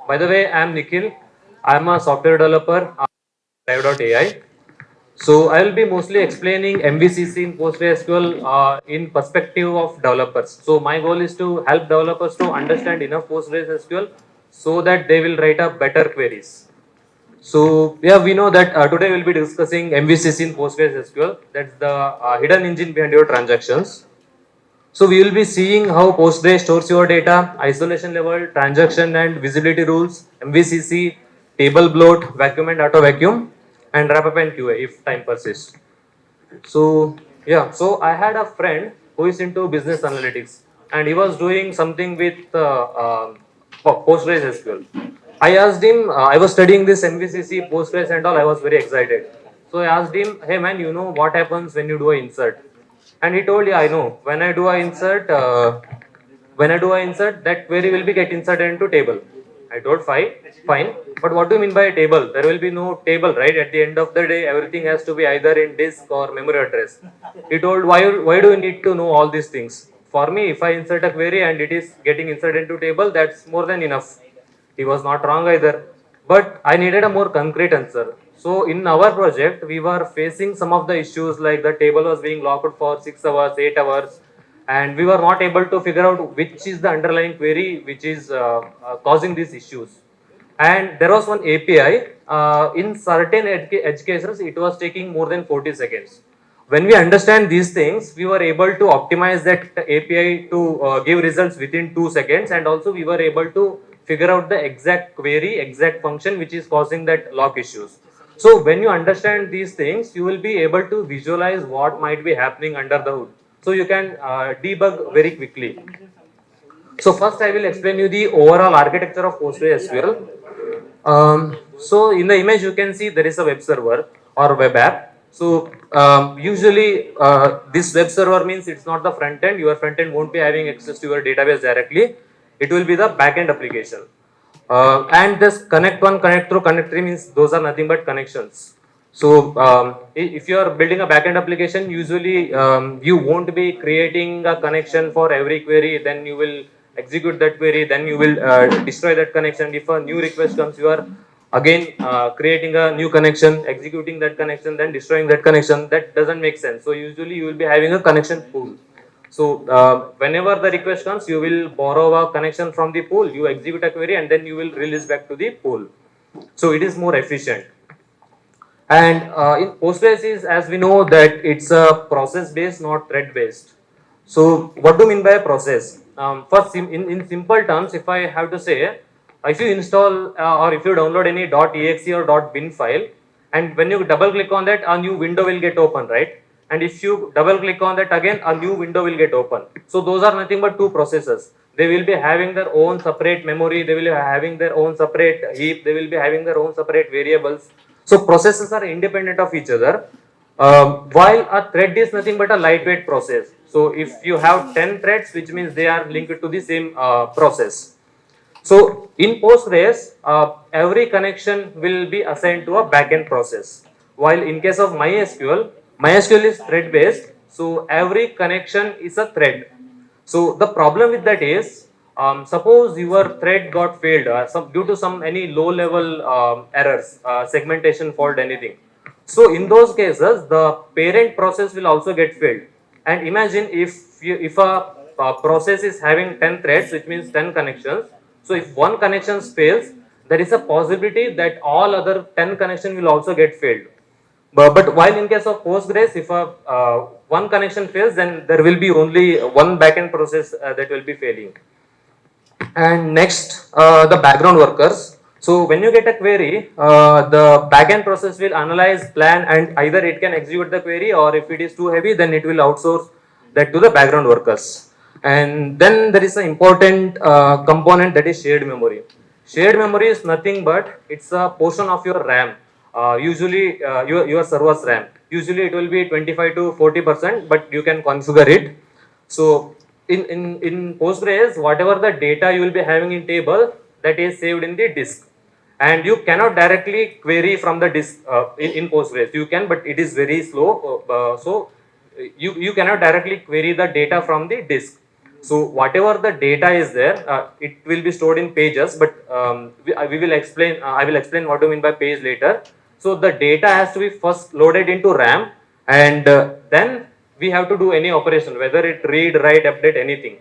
By the way, I am Nikhil. I am a software developer at Drive.ai. So I will be mostly explaining MVCC in PostgreSQL in perspective of developers. So my goal is to help developers to understand enough PostgreSQL so that they will write up better queries. So yeah, we know that today we'll be discussing MVCC in PostgreSQL. That's the hidden engine behind your transactions. So we will be seeing how Postgres stores your data, isolation level, transaction and visibility rules, MVCC, table bloat, vacuum and auto vacuum, and wrap up and QA if time persists. So yeah, so I had a friend who is into business analytics, and he was doing something with Postgres SQL. I asked him, I was studying this MVCC, Postgres and all, I was very excited. So I asked him, hey man, you know what happens when you do a insert? And he told, yeah, I know. When I do a insert, that query will be get inserted into table. I told, fine. But what do you mean by a table? There will be no table, right? At the end of the day, everything has to be either in disk or memory address. He told, why do you need to know all these things? For me, if I insert a query and it is getting inserted into table, that's more than enough. He was not wrong either. But I needed a more concrete answer. So in our project, we were facing some of the issues like the table was being locked for 6 hours, 8 hours, and we were not able to figure out which is the underlying query which is causing these issues. And there was one API, in certain edge cases, it was taking more than 40 seconds. When we understand these things, we were able to optimize that API to give results within 2 seconds, and also we were able to figure out the exact query, exact function which is causing that lock issues. So when you understand these things, you will be able to visualize what might be happening under the hood. So you can debug very quickly. So first I will explain you the overall architecture of PostgreSQL. So in the image you can see there is a web server or web app. So usually this web server means it's not the front end. Your front end won't be having access to your database directly. It will be the backend application. And this connect one, connect through, connect three means those are nothing but connections. So if you are building a backend application, usually you won't be creating a connection for every query, then you will execute that query, then you will destroy that connection. If a new request comes, you are again creating a new connection, executing that connection, then destroying that connection. That doesn't make sense. So usually you will be having a connection pool. So whenever the request comes, you will borrow a connection from the pool, you execute a query, and then you will release back to the pool. So it is more efficient. And in Postgres is, as we know, that it's a process based, not thread based. So what do you mean by a process? First, in simple terms, if I have to say, if you install or if you download any .exe or .bin file, and when you double click on that, a new window will get open, right? And if you double click on that again, a new window will get open. So those are nothing but two processes. They will be having their own separate memory, they will be having their own separate heap, they will be having their own separate variables. So processes are independent of each other. While a thread is nothing but a lightweight process. So if you have 10 threads, which means they are linked to the same process. So in Postgres, every connection will be assigned to a backend process. While in case of MySQL is thread based. So every connection is a thread. So the problem with that is, suppose your thread got failed due to some any low level errors, segmentation fault, anything. So in those cases, the parent process will also get failed. And imagine if a process is having 10 threads, which means 10 connections. So if one connection fails, there is a possibility that all other 10 connections will also get failed. But while in case of Postgres, if one connection fails, then there will be only one backend process that will be failing. And next, the background workers. So when you get a query, the backend process will analyze, plan, and either it can execute the query, or if it is too heavy, then it will outsource that to the background workers. And then there is an important component, that is shared memory. Shared memory is nothing but it's a portion of your RAM. Usually your server's RAM. Usually it will be 25 to 40%, but you can configure it. So in Postgres, whatever the data you will be having in table, that is saved in the disk. And you cannot directly query from the disk in Postgres. You can, but it is very slow. So you cannot directly query the data from the disk. So whatever the data is there, it will be stored in pages, but we will explain, I will explain what do you mean by page later. So the data has to be first loaded into RAM, and then we have to do any operation, whether it read, write, update, anything.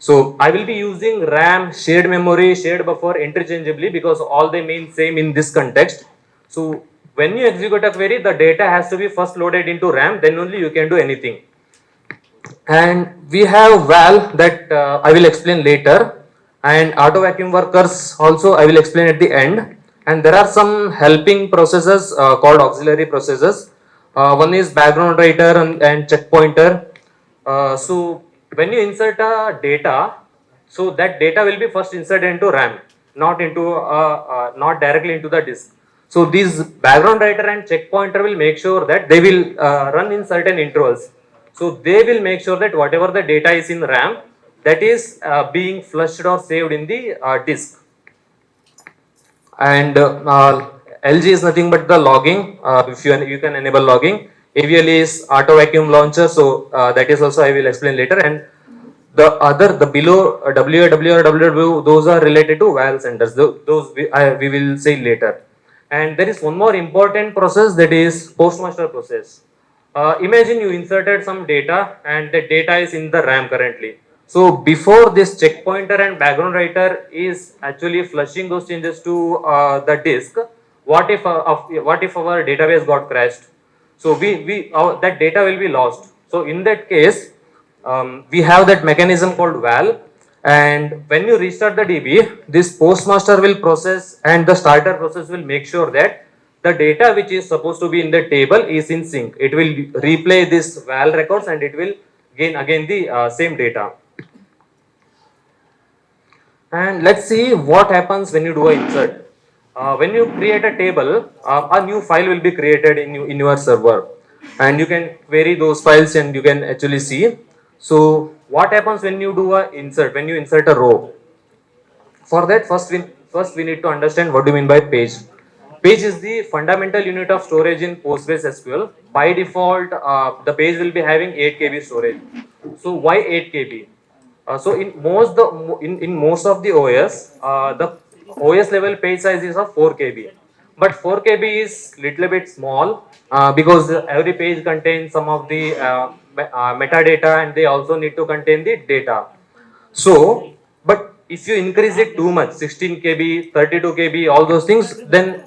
So I will be using RAM, shared memory, shared buffer interchangeably because all they mean same in this context. So when you execute a query, the data has to be first loaded into RAM, then only you can do anything. And we have val that I will explain later, and auto vacuum workers also I will explain at the end. And there are some helping processes called auxiliary processes. One is background writer and check pointer. So when you insert a data, so that data will be first inserted into RAM, not into not directly into the disk. So these background writer and check pointer will make sure that they will run in certain intervals. So they will make sure that whatever the data is in RAM, that is being flushed or saved in the disk. And LG is nothing but the logging. If you can enable logging. AVL is auto vacuum launcher, so that is also I will explain later. And the below WAW or WW, those are related to val centers. Those we will say later. And there is one more important process, that is postmaster process. Imagine you inserted some data and the data is in the RAM currently. So before this check pointer and background writer is actually flushing those changes to the disk, what if our database got crashed? So that data will be lost. So in that case, we have that mechanism called val, and when you restart the DB, this postmaster will process and the starter process will make sure that the data which is supposed to be in the table is in sync. It will replay this val records and it will gain again the same data. And let's see what happens when you do a insert. When you create a table, a new file will be created in your server, and you can query those files and you can actually see. So what happens when you do a insert, when you insert a row? For that, first we need to understand what do you mean by page. Page is the fundamental unit of storage in PostgreSQL. By default, the page will be having 8 KB storage. So why 8 KB? So in most of the OS, the OS level page size is of 4 KB. But 4 KB is little bit small because every page contains some of the metadata, and they also need to contain the data. So, but if you increase it too much, 16 KB, 32 KB, all those things, then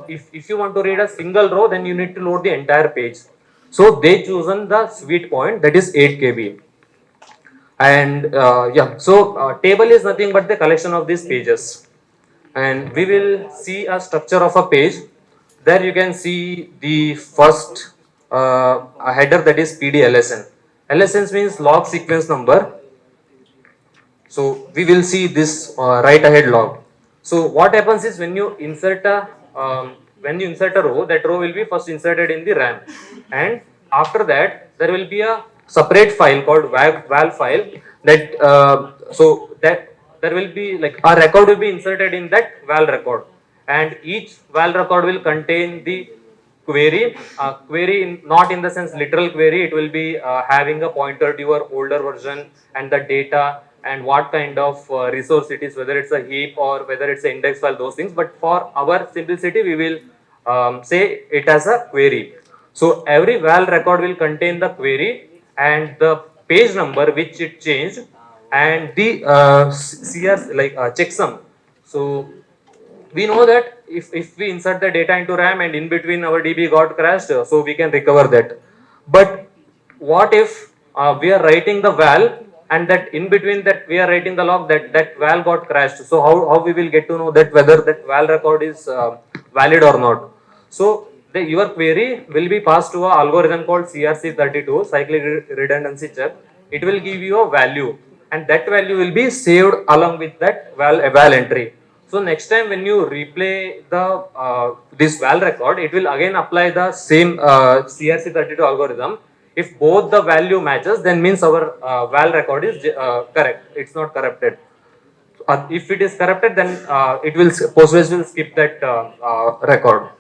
if you want to read a single row, then you need to load the entire page. So they chosen the sweet point, that is 8 KB. And yeah, so table is nothing but the collection of these pages. And we will see a structure of a page. There you can see the first header, that is PDLSN. LSN means log sequence number. So we will see this right ahead log. So what happens is when you insert a row, that row will be first inserted in the RAM, and after that there will be a separate file called val file, that so that there will be like a record will be inserted in that val record, and each val record will contain the query. Not in the sense literal query, it will be having a pointer to your older version and the data and what kind of resource it is, whether it's a heap or whether it's an index file, those things. But for our simplicity, we will say it as a query. So every val record will contain the query and the page number which it changed, and the CS checksum. So we know that if we insert the data into RAM and in between our DB got crashed, so we can recover that. But what if we are writing the val, and that in between that we are writing the log that val got crashed? So how we will get to know that whether that val record is valid or not? So your query will be passed to an algorithm called CRC32, cyclic redundancy check. It will give you a value, and that value will be saved along with that val entry. So next time when you replay the this val record, it will again apply the same CRC32 algorithm. If both the value matches, then means our val record is correct. It's not corrupted. If it is corrupted, then Postgres will skip that record.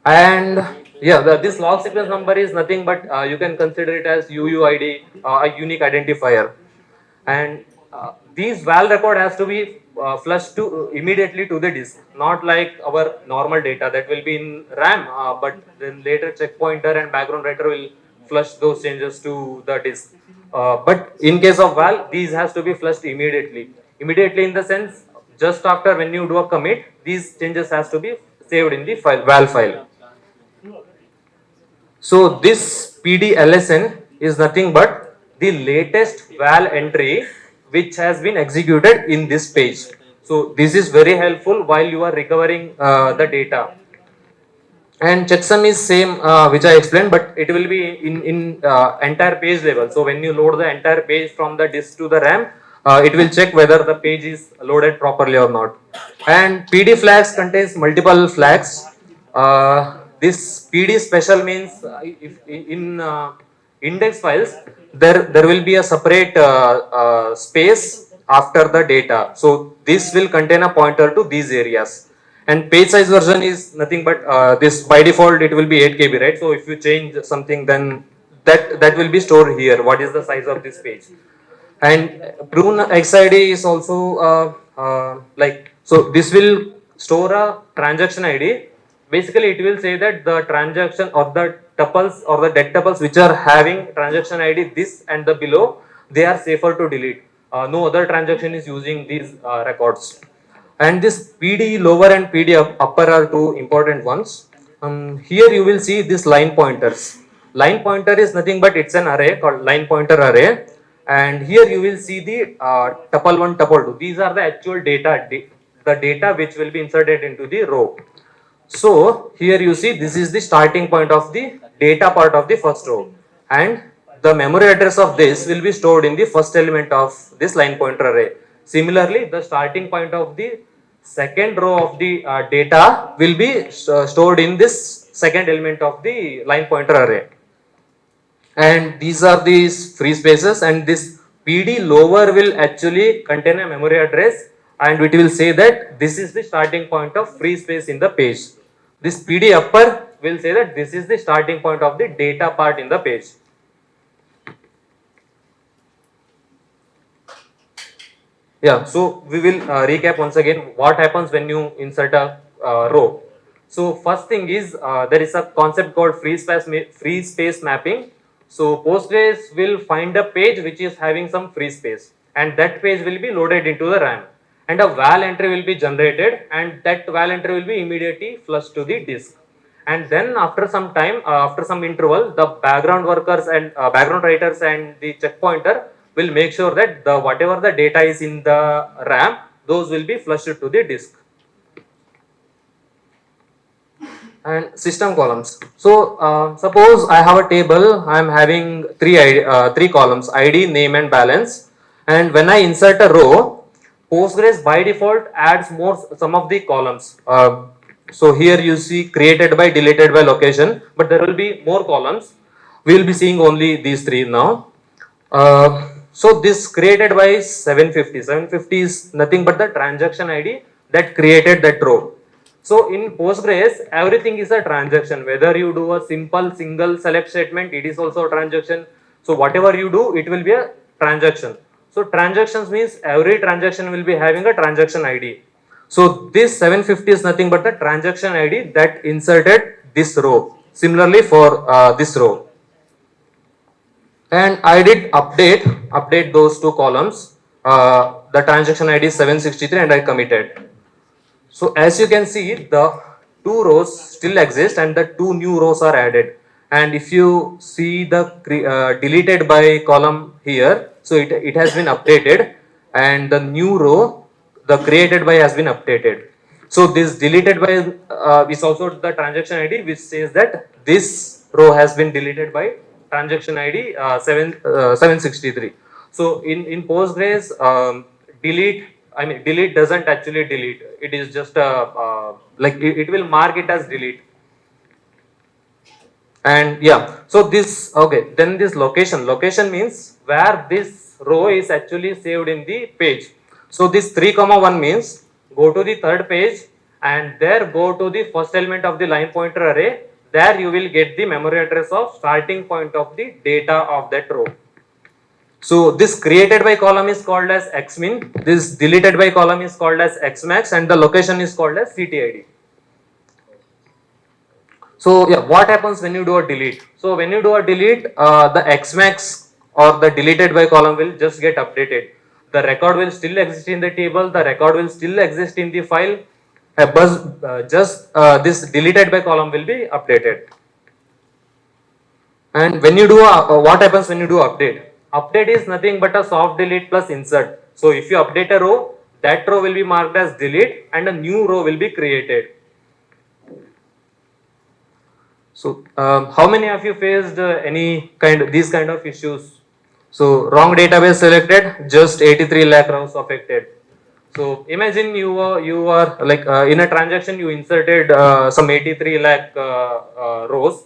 And Yeah, this log sequence number is nothing but you can consider it as UUID, a unique identifier. And these val record has to be flushed to immediately to the disk, not like our normal data that will be in RAM, but then later checkpointer and background writer will flush those changes to the disk. But in case of val, these has to be flushed immediately. Immediately in the sense, just after when you do a commit, these changes has to be saved in the file, val file. So this PDLSN is nothing but the latest val entry which has been executed in this page. So this is very helpful while you are recovering the data. And checksum is same which I explained, but it will be in entire page level. So when you load the entire page from the disk to the RAM, it will check whether the page is loaded properly or not. And PD flags contains multiple flags. This PD special means if in index files there will be a separate space after the data. So this will contain a pointer to these areas. And page size version is nothing but this by default it will be 8 KB, right? So if you change something, then that will be stored here. What is the size of this page? And prune XID is also like, so this will store a transaction ID. Basically, it will say that the transaction or the tuples or the dead tuples which are having transaction ID this and the below, they are safer to delete. No other transaction is using these records. And this PD lower and PD upper are two important ones. Here you will see this line pointers. Line pointer is nothing but it's an array called line pointer array. And here you will see the tuple 1, tuple 2. These are the actual data, the data which will be inserted into the row. So here you see this is the starting point of the data part of the first row. And the memory address of this will be stored in the first element of this line pointer array. Similarly, the starting point of the second row of the data will be stored in this second element of the line pointer array. And these are these free spaces, and this PD lower will actually contain a memory address, and it will say that this is the starting point of free space in the page. This PD upper will say that this is the starting point of the data part in the page. Yeah, so we will recap once again what happens when you insert a row. So first thing is there is a concept called free space mapping. So Postgres will find a page which is having some free space, and that page will be loaded into the RAM, and a val entry will be generated, and that val entry will be immediately flushed to the disk. And then after some time, after some interval, the background workers and background writers and the checkpointer will make sure that the whatever the data is in the RAM, those will be flushed to the disk. And system columns. So suppose I have a table, I am having three columns, ID, name and balance. And when I insert a row, Postgres by default adds some of the columns. So here you see created by, deleted by, location, but there will be more columns. We will be seeing only these three now. So this created by 750. 750 is nothing but the transaction ID that created that row. So in Postgres, everything is a transaction. Whether you do a simple single select statement, it is also a transaction. So whatever you do, it will be a transaction. So transactions means every transaction will be having a transaction ID. So this 750 is nothing but the transaction ID that inserted this row. Similarly for this row. And I did update those two columns. The transaction ID is 763 and I committed. So as you can see, the two rows still exist and the two new rows are added. And if you see the deleted by column here, so it has been updated, and the new row, the created by, has been updated. So this deleted by is also the transaction ID which says that this row has been deleted by transaction ID 763. So in Postgres, delete doesn't actually delete. It is just like it will mark it as delete. And yeah, so this, okay, then this location means where this row is actually saved in the page. So this 3,1 means go to the third page and there go to the first element of the line pointer array, there you will get the memory address of starting point of the data of that row. So this created by column is called as xmin, this deleted by column is called as xmax, and the location is called as ctid. So yeah, what happens when you do a delete? So when you do a delete, the xmax or the deleted by column will just get updated. The record will still exist in the table, the record will still exist in the file, but just this deleted by column will be updated. And when you do what happens when you do update? Update is nothing but a soft delete plus insert. So if you update a row, that row will be marked as delete and a new row will be created. So how many of you faced these kind of issues? So wrong database selected, just 83 lakh rows affected. So imagine you are like in a transaction you inserted some 83 lakh rows,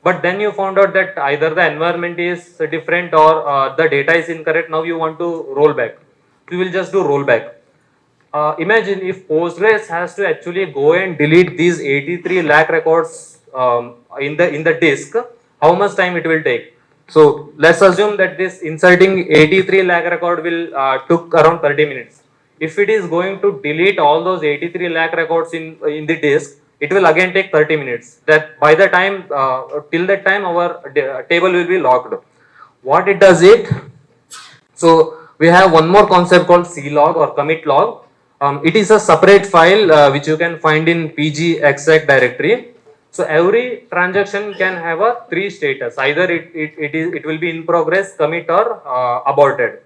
but then you found out that either the environment is different or the data is incorrect. Now you want to roll back. You will just do rollback. Imagine if Postgres has to actually go and delete these 83 lakh records in the disk, how much time it will take? So let's assume that this inserting 83 lakh record will took around 30 minutes. If it is going to delete all those 83 lakh records in the disk, it will again take 30 minutes. That by the time till that time our table will be locked. What it does it? So we have one more concept called clog or commit log. It is a separate file which you can find in pgexec directory. So every transaction can have a 3 status. Either it will be in progress, commit, or aborted.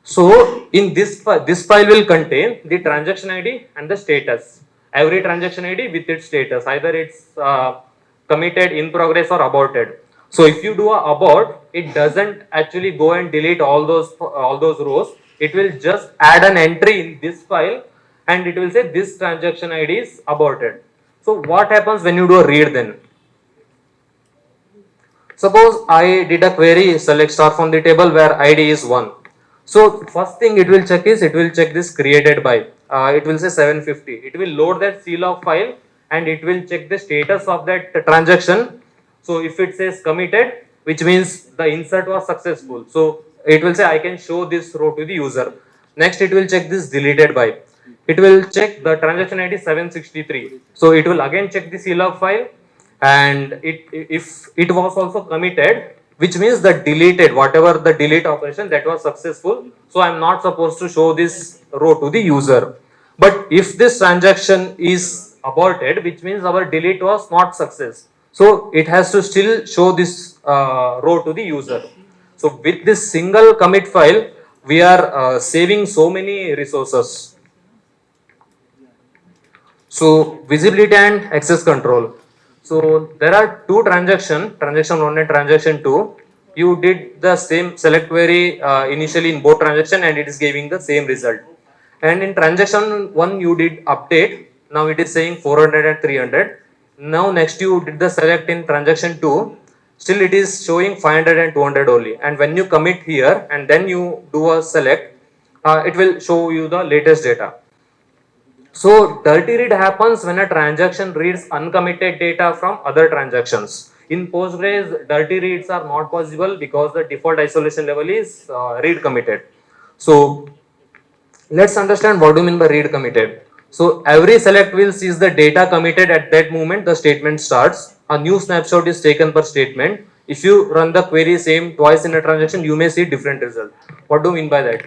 So in this file will contain the transaction ID and the status. Every transaction ID with its status. Either it's committed, in progress, or aborted. So if you do a abort, it doesn't actually go and delete all those rows. It will just add an entry in this file and it will say this transaction ID is aborted. So what happens when you do a read then? Suppose I did a query select star from the table where ID is 1. So first thing it will check is, it will check this created by, it will say 750. It will load that clog file and it will check the status of that transaction. So if it says committed, which means the insert was successful. So it will say I can show this row to the user. Next it will check this deleted by. It will check the transaction ID 763. So it will again check the clog file and if it was also committed, which means the deleted, whatever the delete operation that was successful. So I am not supposed to show this row to the user. But if this transaction is aborted, which means our delete was not success. So it has to still show this row to the user. So with this single commit file, we are saving so many resources. So visibility and access control. So there are two transactions, transaction 1 and transaction 2. You did the same select query initially in both transaction and it is giving the same result. And in transaction 1 you did update. Now it is saying 400 and 300. Now next you did the select in transaction 2. Still it is showing 500 and 200 only. And when you commit here and then you do a select, it will show you the latest data. So dirty read happens when a transaction reads uncommitted data from other transactions. In Postgres, dirty reads are not possible because the default isolation level is read committed. So let's understand what do you mean by read committed. So every select will sees the data committed at that moment the statement starts. A new snapshot is taken per statement. If you run the query same twice in a transaction, you may see different result. What do you mean by that?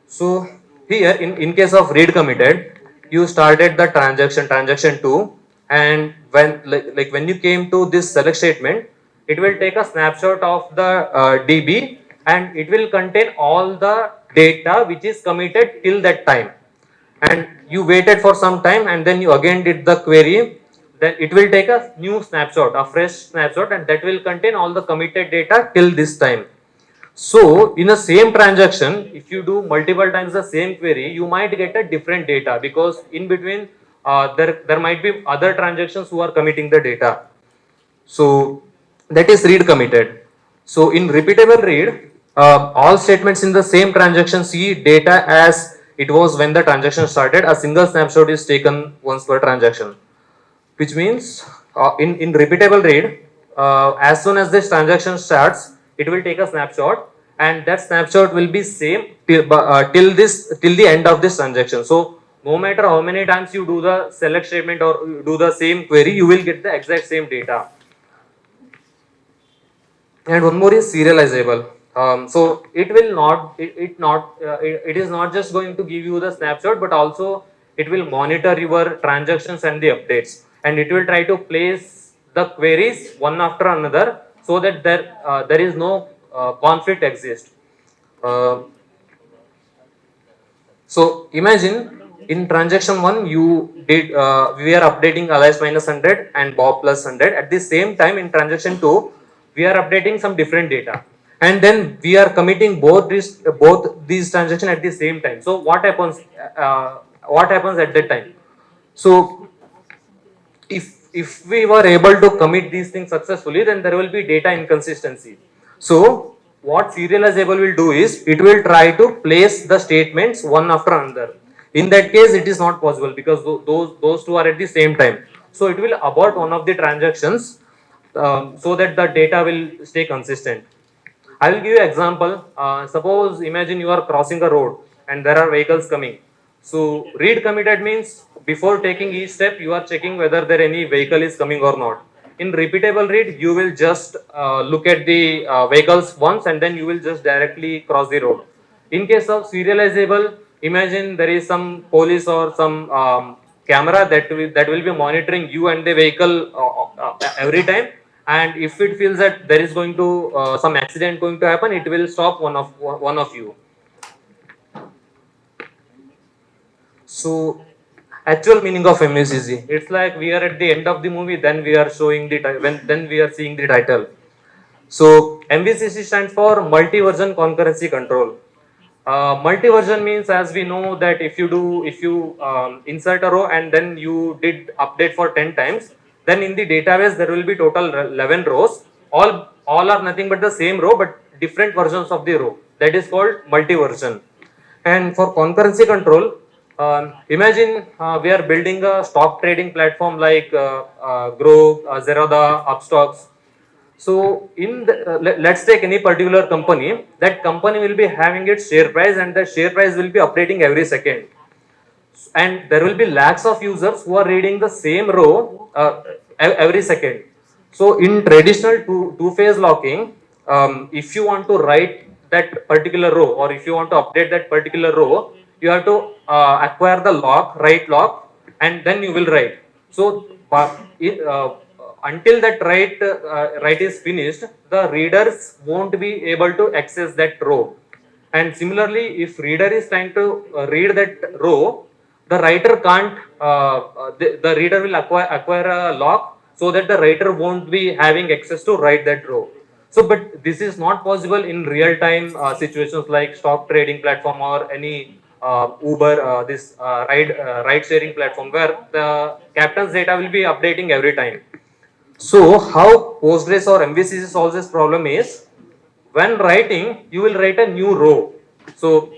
So here in case of read committed, you started the transaction 2, and when you came to this select statement, it will take a snapshot of the DB and it will contain all the data which is committed till that time. And you waited for some time and then you again did the query, then it will take a new snapshot, a fresh snapshot, and that will contain all the committed data till this time. So in the same transaction, if you do multiple times the same query, you might get a different data because in between there might be other transactions who are committing the data. So that is read committed. So in repeatable read, all statements in the same transaction see data as it was when the transaction started. A single snapshot is taken once per transaction. which means in repeatable read, as soon as this transaction starts, it will take a snapshot, and that snapshot will be same till the end of this transaction. So no matter how many times you do the select statement or you do the same query, you will get the exact same data. And one more is serializable. So it will not, it is not just going to give you the snapshot, but also it will monitor your transactions and the updates, and it will try to place the queries one after another so that there is no conflict exist. Uh, so imagine in transaction one, we are updating Alice minus 100 and Bob plus 100. At the same time, in transaction two, we are updating some different data, and then we are committing both these transactions at the same time. So what happens? What happens at that time? So if we were able to commit these things successfully, then there will be data inconsistency. So what serializable will do is it will try to place the statements one after another. In that case, it is not possible because those two are at the same time. So it will abort one of the transactions so that the data will stay consistent. I will give you an example. Suppose imagine you are crossing a road and there are vehicles coming. So read committed means before taking each step, you are checking whether there any vehicle is coming or not. In repeatable read, you will just look at the vehicles once and then you will just directly cross the road. In case of serializable, imagine there is some police or some camera that will be monitoring you and the vehicle every time, and if it feels that there is going to some accident going to happen, it will stop one of you. So actual meaning of MVCC, it's like we are at the end of the movie, then we are showing then we are seeing the title. So MVCC stands for multi-version concurrency control. Multi-version means, as we know, that if you insert a row and then you did update for 10 times, then in the database there will be total 11 rows. All are nothing but the same row, but different versions of the row. That is called multi-version. And for concurrency control, imagine we are building a stock trading platform like Grow, Zerodha, Upstocks. So let's take any particular company. That company will be having its share price, and the share price will be updating every second. And there will be lakhs of users who are reading the same row every second. So in traditional two-phase locking, if you want to write that particular row, or if you want to update that particular row, you have to acquire the write lock, and then you will write. So until that write is finished, the readers won't be able to access that row. And similarly, if reader is trying to read that row, the writer can't, the reader will acquire a lock so that the writer won't be having access to write that row. So, but this is not possible in real time situations like stock trading platform or any Uber, this ride sharing platform, where the captain's data will be updating every time. So, how Postgres or MVCC solves this problem is, when writing, you will write a new row. So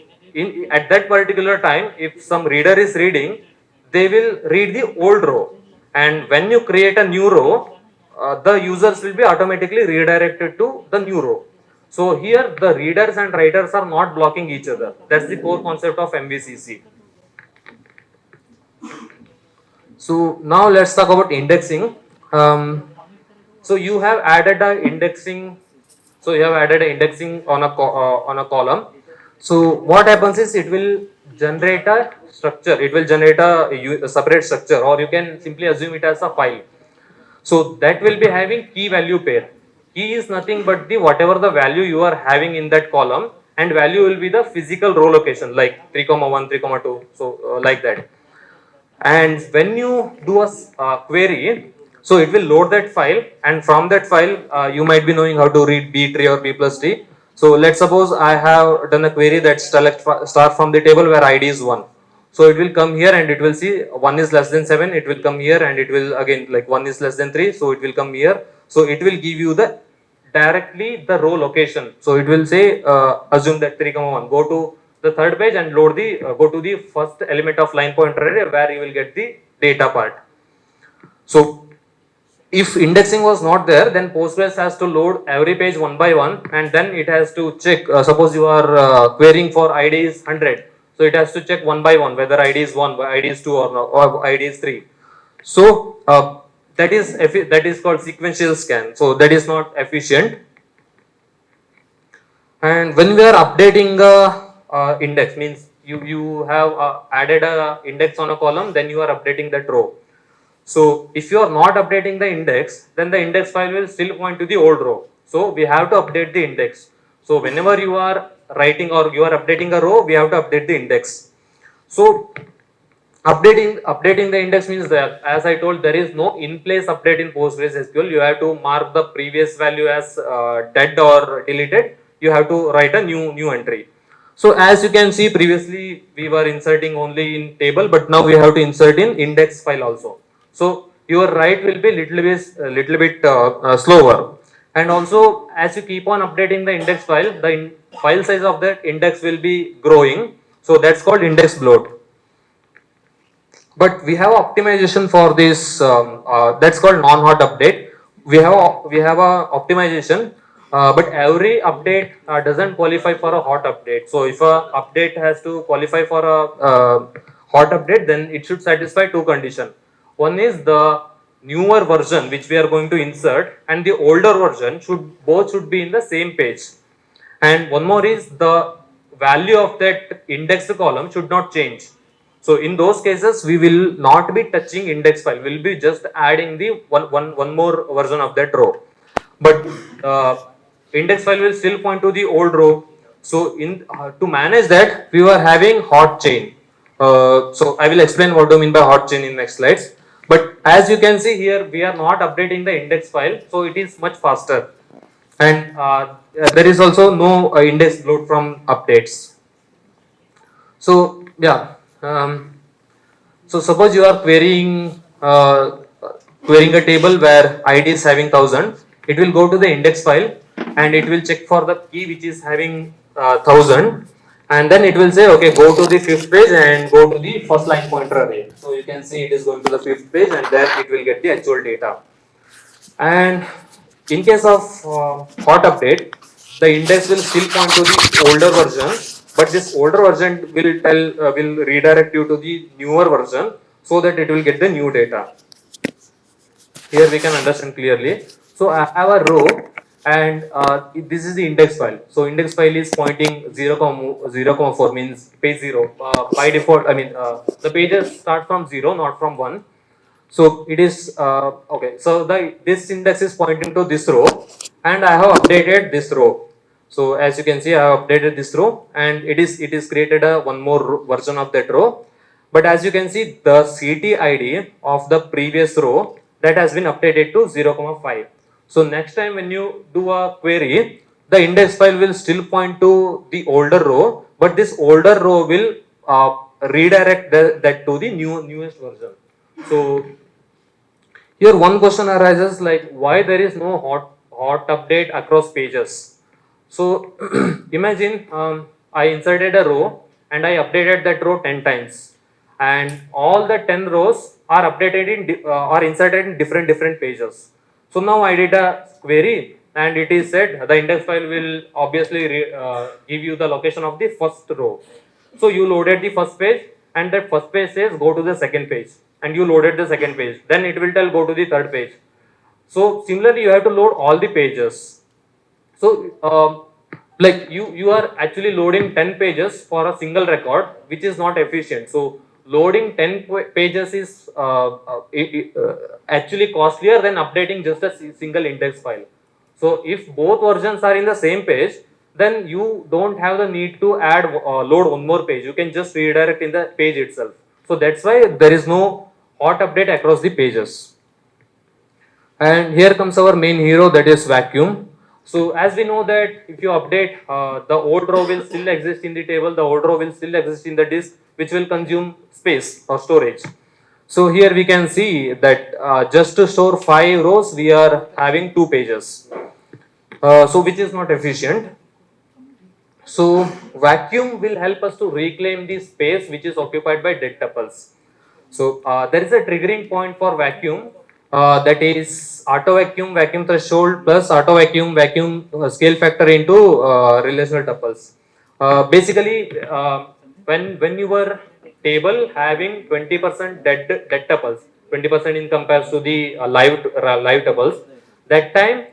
at that particular time, if some reader is reading, they will read the old row. And when you create a new row, the users will be automatically redirected to the new row. So here the readers and writers are not blocking each other. That's the core concept of MVCC. So now let's talk about indexing. So you have added a indexing. So you have added an indexing on a column. So what happens is it will generate a structure. It will generate a separate structure, or you can simply assume it as a file. So that will be having key value pair. Key is nothing but the whatever the value you are having in that column, and value will be the physical row location like 3,1, 3,2. So like that. And when you do a query, so it will load that file, and from that file you might be knowing how to read B tree or B plus tree. So let's suppose I have done a query that start from the table where ID is 1. So it will come here and it will see 1 is less than 7, it will come here, and it will again like 1 is less than 3, so it will come here. So it will give you the directly the row location. So it will say assume that 3,1, go to the third page and load the go to the first element of line pointer array where you will get the data part. So if indexing was not there, then Postgres has to load every page one by one, and then it has to check. Suppose you are querying for ID is 100, so it has to check one by one whether ID is 1, ID is 2, or, no, or ID is 3. So that is called sequential scan. So that is not efficient. And when we are updating a index, means you have added a index on a column, then you are updating that row. So if you are not updating the index, then the index file will still point to the old row. So we have to update the index. So whenever you are writing or you are updating a row, we have to update the index. So updating the index means that, as I told, there is no in place update in PostgreSQL. You have to mark the previous value as dead or deleted. You have to write a new entry. So as you can see, previously we were inserting only in table, but now we have to insert in index file also. So your write will be little bit slower. And also, as you keep on updating the index file, the file size of that index will be growing. So that's called index bloat. But we have optimization for this. That's called non-hot update. We have a optimization, but every update doesn't qualify for a hot update. So if a update has to qualify for a hot update, then it should satisfy two conditions. One is the newer version which we are going to insert, and the older version should be in the same page. And one more is the value of that indexed column should not change. So in those cases, we will not be touching index file. We will be just adding the one more version of that row. But index file will still point to the old row. So to manage that, we were having hot chain. So I will explain what do I mean by hot chain in next slides. But as you can see here, we are not updating the index file, so it is much faster. And there is also no index bloat from updates. So yeah. So suppose you are querying a table where ID is having 1000, it will go to the index file and it will check for the key which is having 1000, and then it will say, okay, go to the fifth page and go to the first line pointer array. So you can see it is going to the fifth page, and there it will get the actual data. And in case of hot update, the index will still point to the older version, but this older version will redirect you to the newer version so that it will get the new data. Here we can understand clearly. So I have a row, and this is the index file. So index file is pointing 0,4 means page 0. By default, I mean the pages start from 0, not from 1. So it is okay. So this index is pointing to this row, and I have updated this row. So as you can see, I have updated this row, and it is created a one more version of that row. But as you can see, the CT ID of the previous row that has been updated to 0,5. So next time when you do a query, the index file will still point to the older row, but this older row will redirect that to the newest version. So here one question arises, like why there is no hot update across pages. So imagine I inserted a row and I updated that row 10 times, and all the 10 rows are updated in are inserted in different pages. So now I did a query, and it is said the index file will obviously give you the location of the first row. So you loaded the first page, and that first page says go to the second page, and you loaded the second page, then it will tell go to the third page. So similarly, you have to load all the pages. So like you are actually loading 10 pages for a single record, which is not efficient. So loading 10 pages is actually costlier than updating just a single index file. So if both versions are in the same page, then you don't have the need to add load one more page. You can just redirect in the page itself. So that's why there is no hot update across the pages. And here comes our main hero, that is vacuum. So as we know that if you update, the old row will still exist in the table, the old row will still exist in the disk, which will consume space or storage. So here we can see that just to store 5 rows, we are having 2 pages. So which is not efficient. So vacuum will help us to reclaim the space which is occupied by dead tuples. So there is a triggering point for vacuum that is auto vacuum, vacuum threshold plus auto vacuum, vacuum scale factor into relational tuples. Basically, when your table having 20% dead tuples, 20% in comparison to the live tuples, that time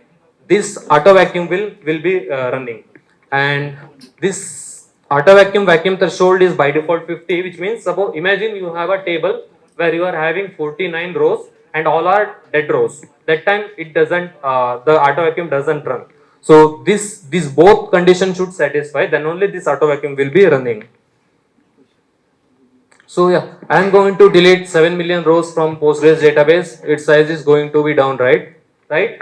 this auto vacuum will be running, and this auto vacuum vacuum threshold is by default 50, which means suppose imagine you have a table where you are having 49 rows and all are dead rows. That time it doesn't the auto vacuum doesn't run. So this both conditions should satisfy, then only this auto vacuum will be running. So yeah, I am going to delete 7 million rows from Postgres database. Its size is going to be down, right? Right?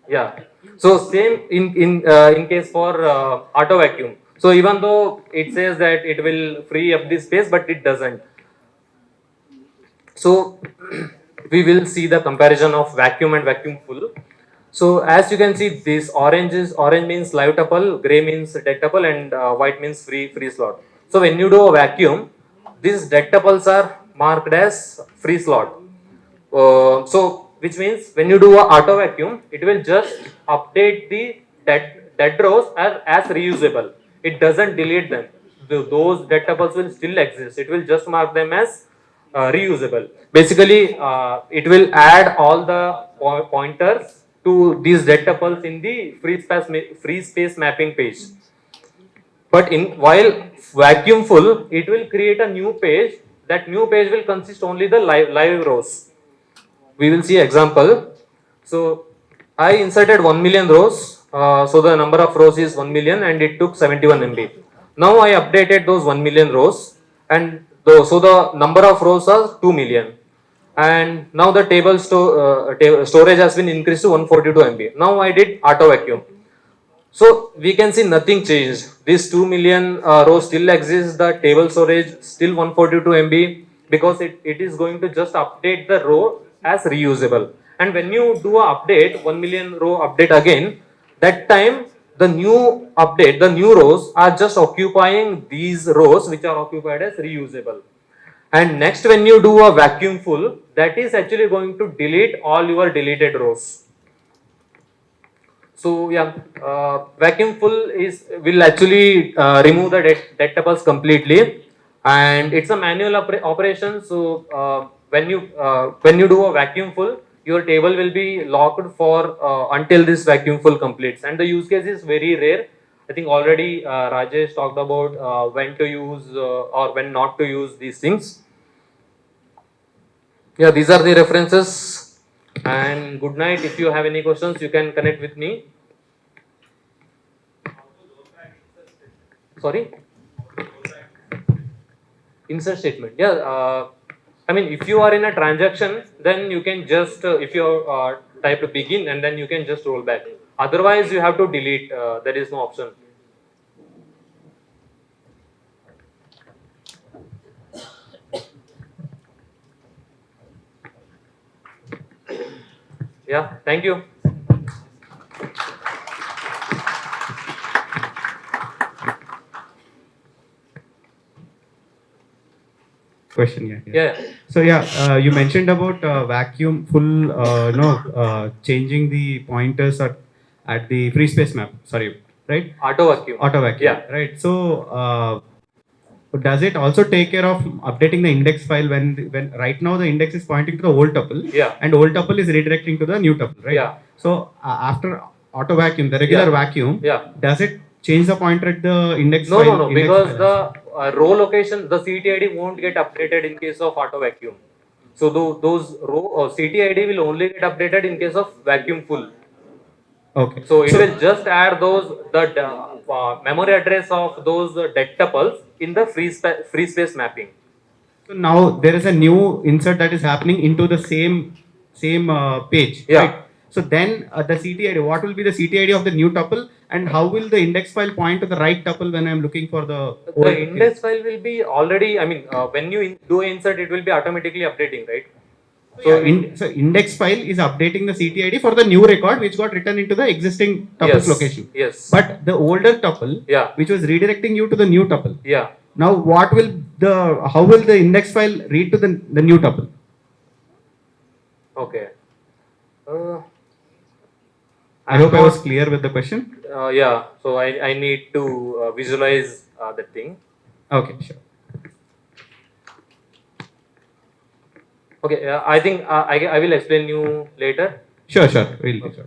Yeah. So same in case for auto vacuum. So even though it says that it will free up the space, but it doesn't. So we will see the comparison of vacuum and vacuum full. So as you can see, this orange means live tuple, gray means dead tuple, and white means free slot. So when you do a vacuum, these dead tuples are marked as free slot. So which means when you do a auto vacuum, it will just update the dead rows as reusable. It doesn't delete them. Those dead tuples will still exist. It will just mark them as reusable. Basically, it will add all the pointers to these dead tuples in the free space mapping page. But while vacuum full, it will create a new page. That new page will consist only the live rows. We will see example. So I inserted 1 million rows. So the number of rows is 1 million and it took 71 MB. Now I updated those 1 million rows, and so the number of rows are 2 million. And now the table storage has been increased to 142 MB. Now I did auto vacuum. So we can see nothing changed. This 2 million rows still exists. The table storage still 142 MB because it is going to just update the row as reusable. And when you do a update, 1 million row update again, that time the new update, the new rows are just occupying these rows which are occupied as reusable. And next, when you do a vacuum full, that is actually going to delete all your deleted rows. So yeah, vacuum full will actually remove the dead tuples completely, and it's a manual operation. So when you do a vacuum full, your table will be locked for until this vacuum full completes, and the use case is very rare. I think already Rajesh talked about when to use or when not to use these things. Yeah, these are the references. And good night. If you have any questions, you can connect with me. Sorry? Insert statement. Yeah. I mean, if you are in a transaction, then you can just, if you type to begin, and then you can just roll back. Otherwise, you have to delete. There is no option. Yeah, thank you. Question, Yeah. So you mentioned about vacuum full, changing the pointers at the free space map. Sorry, right? Auto vacuum. Auto vacuum. Yeah. Right. So does it also take care of updating the index file when right now the index is pointing to the old tuple? Yeah. And old tuple is redirecting to the new tuple, right? Yeah. So after auto vacuum, the regular vacuum, does it change the pointer at the index file? No, because the row location, the CTID won't get updated in case of auto vacuum. So those row CTID will only get updated in case of vacuum full. Okay. So it will just add the memory address of those dead tuples in the free space mapping. So now there is a new insert that is happening into the same page. Yeah. Right? So then the CTID, what will be the CTID of the new tuple, and how will the index file point to the right tuple when I am looking for the old The index file will be already, I mean, when you do insert, it will be automatically updating, right? So, index file is updating the CTID for the new record which got written into the existing tuple's location. Yes. But the older tuple, which was redirecting you to the new tuple. Yeah. Now how will the index file read to the new tuple? Okay. Uh, I hope I was clear with the question. Yeah. So I need to visualize that thing. Okay, sure. Okay. I think I will explain you later. Sure. We'll do so.